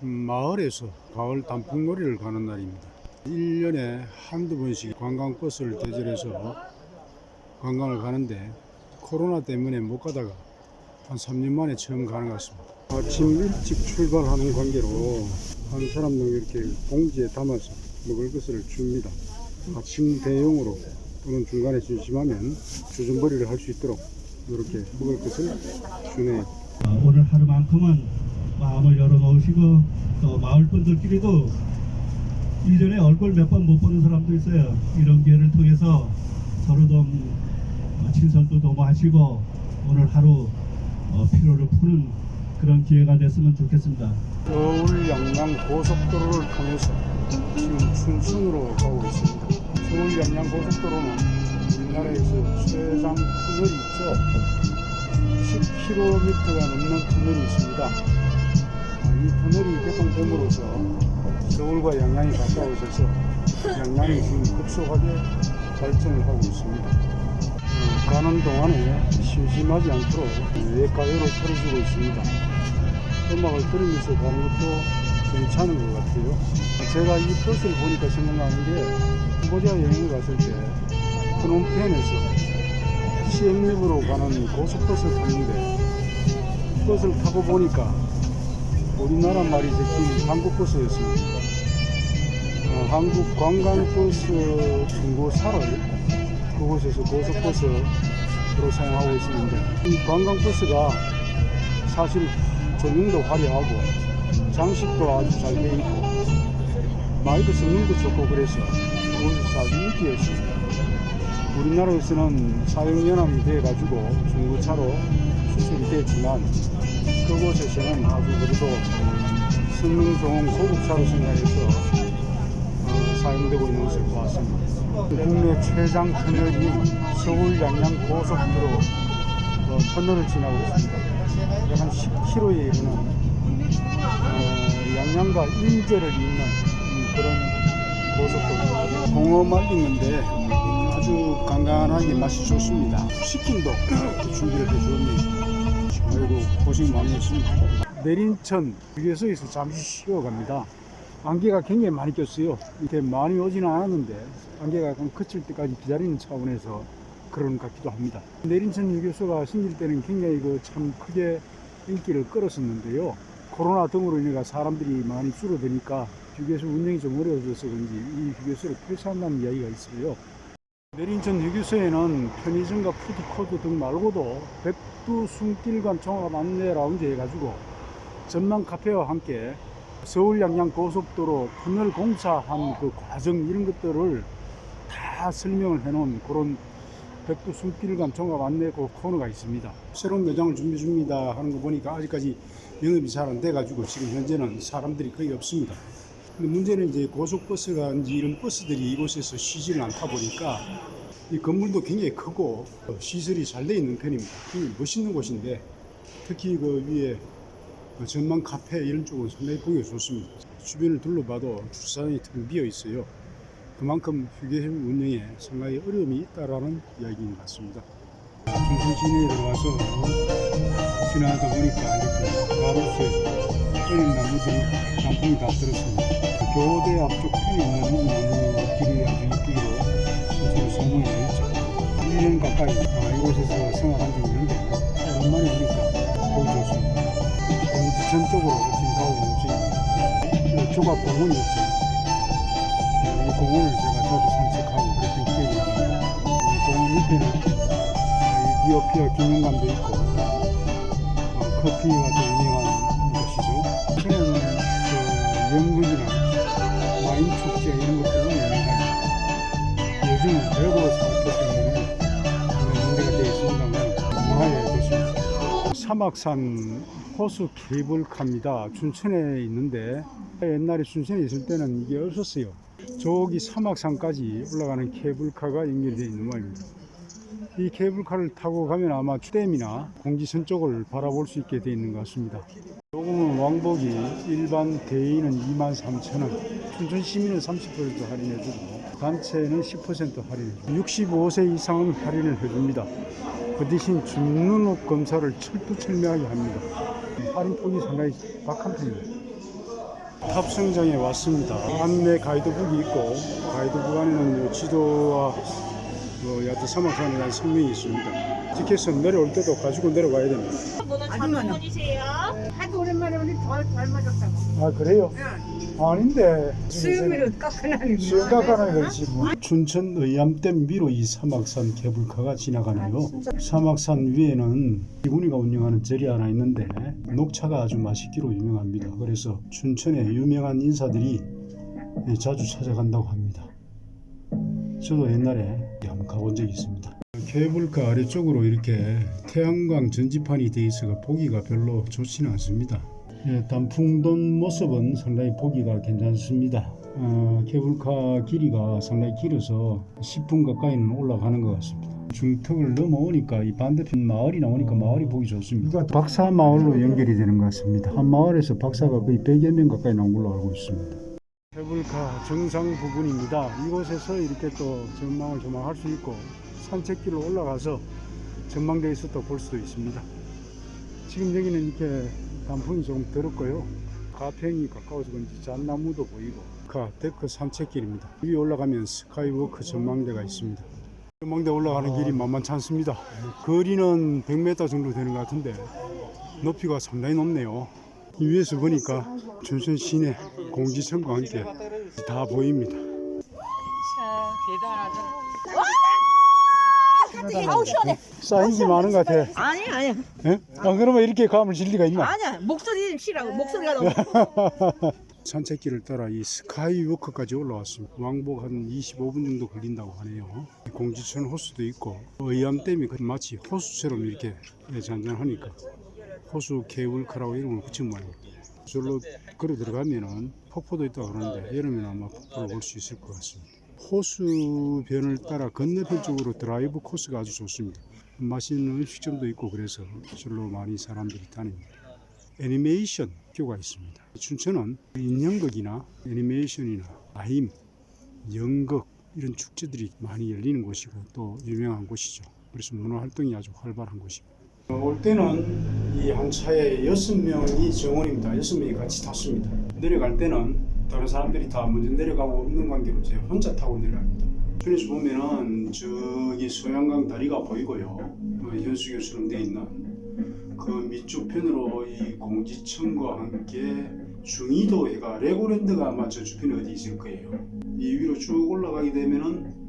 마을에서 가을 단풍놀이를 가는 날입니다. 1년에 한두 번씩 관광버스를 대절해서 관광을 가는데 코로나 때문에 못 가다가 한 3년 만에 처음 가는 것 같습니다. 아침 일찍 출발하는 관계로 한 사람당 이렇게 봉지에 담아서 먹을 것을 줍니다. 아침 대용으로 또는 중간에 심심하면 주전벌이를 할 수 있도록 이렇게 먹을 것을 주네요. 오늘 하루만큼은 마음을 열어놓으시고 또 마을분들끼리도 이전에 얼굴 몇 번 못 보는 사람도 있어요. 이런 기회를 통해서 서로 좀 친선도 도모하시고 오늘 하루 피로를 푸는 그런 기회가 됐으면 좋겠습니다. 서울 양양 고속도로를 통해서 지금 춘천으로 가고 있습니다. 서울 양양 고속도로는 우리나라에서 최장 터널이 있죠. 10km가 넘는 터널이 있습니다. 이 터널이 개통됨으로써 서울과 양양이 가까워져서 양양이 지금 급속하게 발전을 하고 있습니다. 가는 동안에 심심하지 않도록 외가요를 틀어주고 있습니다. 음악을 들으면서 가는 것도 괜찮은 것 같아요. 제가 이 버스를 보니까 생각나는 게 캄보디아 여행을 갔을 때 프놈펜에서 시엠립으로 가는 고속버스를 탔는데 버스를 타고 보니까 우리나라 말이 적힌 한국 버스였습니다. 한국 관광버스 중고사를 그곳에서 고속버스로 사용하고 있었는데 이 관광버스가 사실 조명도 화려하고 장식도 아주 잘 되어 있고 마이크 성능도 좋고 그래서 그곳에서 아주 인기였습니다. 우리나라에서는 사용연함이 돼가지고 중고차로 수출이 됐지만 그곳에서는 아주 그래도 성능 좋은 고급차로 생각해서 사용되고 있는 것을 보았습니다. 국내 최장 터널인 서울 양양 고속도로 터널을 지나고 있습니다. 약 한 10km에 이르는 양양과 인제를 잇는 그런 고속도로. 공어 말린 건데 아주 간간하게 맛이 좋습니다. 치킨도 준비를 해주었네요. 아이고 고생 많이 했습니다. 내린천 휴게소에서 잠시 쉬어 갑니다. 안개가 굉장히 많이 꼈어요. 이렇게 많이 오지는 않았는데 안개가 약간 그칠 때까지 기다리는 차원에서 그런 것 같기도 합니다. 내린천 휴게소가 생길 때는 굉장히 참 크게 인기를 끌었었는데요. 코로나 등으로 인해 사람들이 많이 줄어드니까 휴게소 운영이 좀 어려워져서 그런지 이 휴게소를 폐쇄한다는 이야기가 있어요. 내린천 휴게소에는 편의점과 푸드코트 등 말고도 백두 숨길관 종합 안내 라운지 해가지고 전망 카페와 함께 서울 양양 고속도로 터널 공사한 그 과정 이런 것들을 다 설명을 해놓은 그런 백두 숨길관 종합 안내 그 코너가 있습니다. 새로운 매장을 준비 중입니다 하는 거 보니까 아직까지 영업이 잘 안 돼가지고 지금 현재는 사람들이 거의 없습니다. 근데 문제는 이제 고속버스가 이런 버스들이 이곳에서 쉬지를 않다 보니까 이 건물도 굉장히 크고 시설이 잘 되어 있는 편입니다. 굉장히 멋있는 곳인데 특히 그 위에 전망 카페 이런 쪽은 상당히 보기가 좋습니다. 주변을 둘러봐도 주차장이 텅 비어 있어요. 그만큼 휴게소 운영에 상당히 어려움이 있다라는 이야기인 것 같습니다. 중심 시내에 들어와서 지나다 보니까 이렇게 가로수에 어린 나무들이 단풍이 다 들었습니다. 교대 앞쪽 편에 있는 나무길이 아주 이쁘기로 실제로 성공이 되어 있죠. 1년 가까이 이곳에서 생활한 적이 있는데 오랜만에 오니까 보기 좋습니다. 공지천 쪽으로 지금 가고 있는 중입니다. 조각 공원이 있죠. 이 공원을 제가 자주 산책하고 그랬던 기억이 납니다. 이 공원 밑에는 이디오피아 기념관도 있고 커피가 또 유명한 곳이죠. 최근에는 연극이나 와인 축제 이런 것들은 유명하죠. 요즘은 외국어 사업도 때문에 문제가 되어 있습니다만 문화의 도시입니다. 사막산 호수 케이블카입니다. 춘천에 있는데 옛날에 춘천에 있을 때는 이게 없었어요. 저기 사막산까지 올라가는 케이블카가 연결되어 있는 모양입니다. 이 케이블카를 타고 가면 아마 댐이나 공지선 쪽을 바라볼 수 있게 되어 있는 것 같습니다. 요금은 왕복이 일반 대인은 23,000원, 춘천 시민은 30% 할인해주고 단체는 10% 할인해주고 65세 이상은 할인을 해줍니다. 그 대신 중눈옥 검사를 철두철미하게 합니다. 할인 폭이 상당히 박한 편입니다. 탑승장에 왔습니다. 안내 가이드북이 있고 가이드북 안에는 지도와 야트 사막산에 대한 설명이 있습니다. 티켓은 내려올 때도 가지고 내려가야 됩니다. 아줌마는 하도 오랜만에 우리 잘 맞았다고. 아 그래요? 아닌데 수유미를 깎아내는 수영 깎아내 그렇지 뭐. 춘천 의암댐 위로 이 사막산 케이블카가 지나가네요. 사막산 위에는 이군이가 운영하는 절이 하나 있는데 녹차가 아주 맛있기로 유명합니다. 그래서 춘천에 유명한 인사들이 자주 찾아간다고 합니다. 저도 옛날에 한번 가본 적이 있습니다. 케이블카 아래쪽으로 이렇게 태양광 전지판이 되어 있어서 보기가 별로 좋지는 않습니다. 단풍돈 모습은 상당히 보기가 괜찮습니다. 케이블카 길이가 상당히 길어서 10분 가까이는 올라가는 것 같습니다. 중턱을 넘어오니까 이 반대편 마을이 나오니까 마을이 보기 좋습니다. 박사 마을로 연결이 되는 것 같습니다. 한 마을에서 박사가 거의 100여 명 가까이 나온 걸로 알고 있습니다. 케이블카 정상 부근입니다. 이곳에서 이렇게 또 전망을 조망할 수 있고 산책길로 올라가서 전망대에서 또 볼 수도 있습니다. 지금 여기는 이렇게 단풍이 조금 들었고요. 가평이 가까워서 그런지 잣나무도 보이고 데크 산책길입니다. 위에 올라가면 스카이워크 전망대가 있습니다. 전망대 올라가는 길이 만만치 않습니다. 거리는 100m 정도 되는 것 같은데 높이가 상당히 높네요. 이 위에서 보니까 춘천 시내 공지천과 함께 다 보입니다. 아우 시원해. 쌓인 게 많은 것 같아. 아니야. 예? 그러면 이렇게 감을 질 리가 있나? 아니야. 목소리 좀 쉬라고. 목소리가 너무. 산책길을 따라 이 스카이워크까지 올라왔습니다. 왕복 한 25분 정도 걸린다고 하네요. 공지천 호수도 있고 의암댐이 마치 호수처럼 이렇게 잔잔하니까 호수 케이블카라고 이름을 붙인 모양이에요. 저로 걸어 들어가면은 폭포도 있다고 그러는데 여름에는 아마 폭포를 볼 수 있을 것 같습니다. 호수변을 따라 건너편 쪽으로 드라이브 코스가 아주 좋습니다. 맛있는 음식점도 있고 그래서 저로 많이 사람들이 다닙니다. 애니메이션 학교가 있습니다. 춘천은 인형극이나 애니메이션이나 아임, 연극 이런 축제들이 많이 열리는 곳이고 또 유명한 곳이죠. 그래서 문화활동이 아주 활발한 곳입니다. 올 때는 이 한 차에 6명이 정원입니다. 6명이 같이 탔습니다. 내려갈 때는 다른 사람들이 다 먼저 내려가고 없는 관계로 제가 혼자 타고 내려갑니다. 편에서 보면은 저기 소양강 다리가 보이고요. 현수교처럼 되어 있는 그 밑쪽 편으로 이 공지천과 함께 중이도해가 레고랜드가 아마 저 주변에 어디 있을 거예요. 이 위로 쭉 올라가게 되면은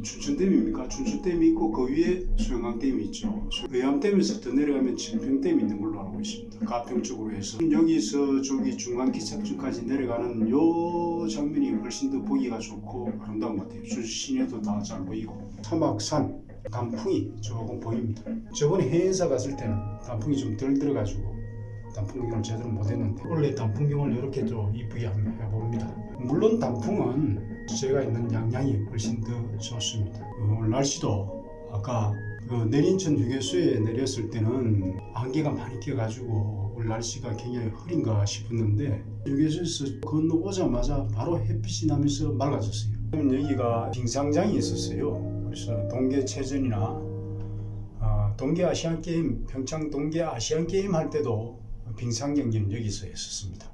춘천댐입니까? 춘천댐이 있고 그 위에 소양강댐이 있죠. 의암댐에서 더 내려가면 진평댐이 있는 걸로 알고 있습니다. 가평 쪽으로 해서 여기서 저기 중간 기차역까지 내려가는 요 장면이 훨씬 더 보기가 좋고 아름다운 것 같아요. 춘천 시내도 다 잘 보이고 사막산 단풍이 조금 보입니다. 저번에 해인사 갔을 때는 단풍이 좀 덜 들어가지고 단풍경을 제대로 못했는데 원래 단풍경을 이렇게 좀 이쁘게 한번 해봅니다. 물론 단풍은 제가 있는 양양이 훨씬 더 좋습니다. 오늘 날씨도 아까 내린천 휴게소에 내렸을 때는 안개가 많이 껴가지고 오늘 날씨가 굉장히 흐린가 싶었는데 휴게소에서 건너오자마자 바로 햇빛이 나면서 맑아졌어요. 여기가 빙상장이 있었어요. 그래서 동계체전이나 동계아시안게임, 평창 동계아시안게임 할 때도 빙상 경기는 여기서 했었습니다.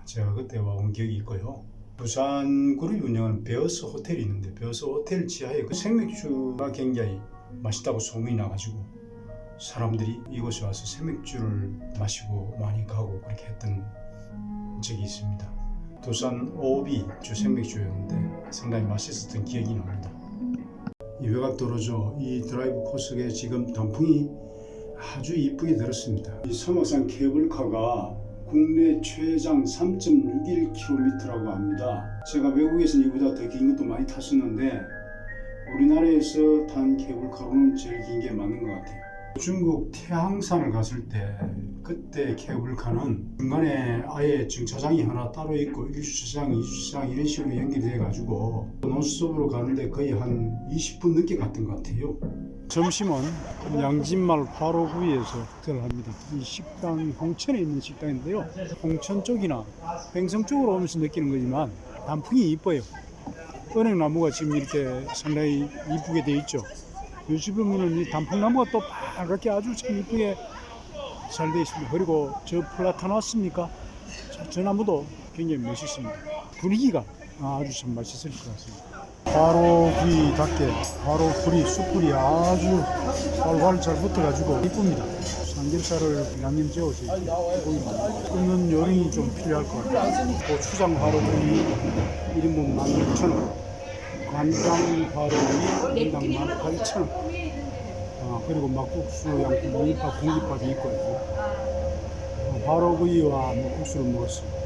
제가 그때 와온 기억이 있고요. 부산 그룹이 운영하는 베어스 호텔이 있는데 베어스 호텔 지하에 그 생맥주가 굉장히 맛있다고 소문이 나가지고 사람들이 이곳에 와서 생맥주를 마시고 많이 가고 그렇게 했던 적이 있습니다. 두산 오비 주 생맥주였는데 상당히 맛있었던 기억이 납니다. 이 외곽도로죠. 이 드라이브 코스에 지금 단풍이 아주 이쁘게 들었습니다. 이 사막산 케이블카가 국내 최장 3.61km라고 합니다. 제가 외국에서는 이보다 더 긴 것도 많이 탔었는데 우리나라에서 탄 케이블카로는 제일 긴 게 맞는 것 같아요. 중국 태항산을 갔을 때 그때 케이블카는 중간에 아예 정차장이 하나 따로 있고 1주차장, 2주차장 이런 식으로 연결돼 가지고 논스톱으로 가는데 거의 한 20분 늦게 갔던 것 같아요. 점심은 양진말 화로구이에서 식사를 합니다. 이 식당 홍천에 있는 식당인데요. 홍천 쪽이나 횡성 쪽으로 오면서 느끼는 거지만 단풍이 이뻐요. 은행나무가 지금 이렇게 상당히 이쁘게 되어 있죠. 요즘에 보면 이 단풍나무가 또 파랗게 아주 참 이쁘게 잘 되어 있습니다. 그리고 저 플라타나스입니까? 전나무도 굉장히 멋있습니다. 분위기가 아주 참 맛있을 것 같습니다. 바로 구이 닭게, 바로 불이 숯불이 아주 활활 잘 붙어가지고 이쁩니다. 삼겹살을 양념 재워서 굽는 요령이 좀 필요할 것 같아요. 고추장 바로 구이 1인분 16,000원, 간장 바로 구이 1인당 18,000원. 그리고 막국수 양품 공깃밥이 있고요. 바로 구이와 국수를 먹었습니다.